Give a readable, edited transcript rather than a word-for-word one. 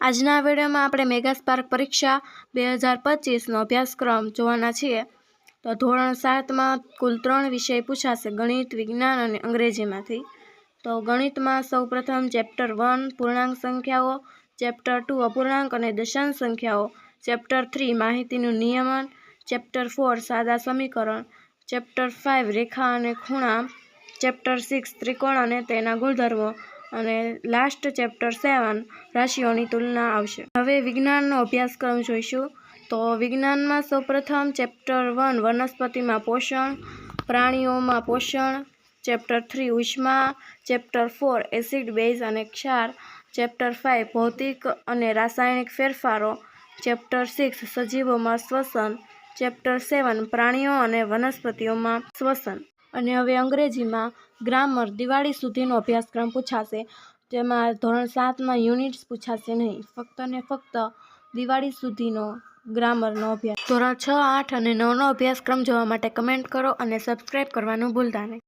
આજના વિડીયોમાં આપણે મેગા સ્પાર્ક પરીક્ષા 2025નો અભ્યાસક્રમ જોવાના છીએ। તો ધોરણ 7માં કુલ 3 વિષય પૂછાશે, ગણિત, વિજ્ઞાન અને અંગ્રેજીમાંથી। તો ગણિતમાં સૌપ્રથમ ચેપ્ટર 1 પૂર્ણાંક સંખ્યાઓ, ચેપ્ટર 2 અપૂર્ણાંક અને દશાંશ સંખ્યાઓ, ચેપ્ટર 3 માહિતીનું નિયમન, ચેપ્ટર 4 સાદા સમીકરણ, ચેપ્ટર 5 રેખા અને ખૂણા, ચેપ્ટર 6 ત્રિકોણ અને તેના ગુણધર્મો અને લાસ્ટ ચેપ્ટર 7 રાશિઓની તુલના આવશે। હવે વિજ્ઞાનનો અભ્યાસક્રમ જોઈશું। તો વિજ્ઞાનમાં સૌપ્રથમ ચેપ્ટર 1 વનસ્પતિમાં પોષણ, પ્રાણીઓમાં પોષણ, ચેપ્ટર 3 ઉષ્મા, ચેપ્ટર 4 એસિડ, બેઝ અને ક્ષાર, ચેપ્ટર 5 ભૌતિક અને રાસાયણિક ફેરફારો, ચેપ્ટર 6 સજીવોમાં શ્વસન, ચેપ્ટર 7 પ્રાણીઓ અને વનસ્પતિઓમાં શ્વસન। અને હવે અંગ્રેજીમાં ગ્રામર દિવાળી સુધીનો અભ્યાસક્રમ પૂછાશે, જેમાં ધોરણ 7ના યુનિટ્સ પૂછાશે નહીં, ફક્ત ને ફક્ત દિવાળી સુધીનો ગ્રામરનો અભ્યાસ। ધોરણ 6, 8 અને 9નો અભ્યાસક્રમ જોવા માટે કમેન્ટ કરો અને સબસ્ક્રાઈબ કરવાનું ભૂલતા નહીં।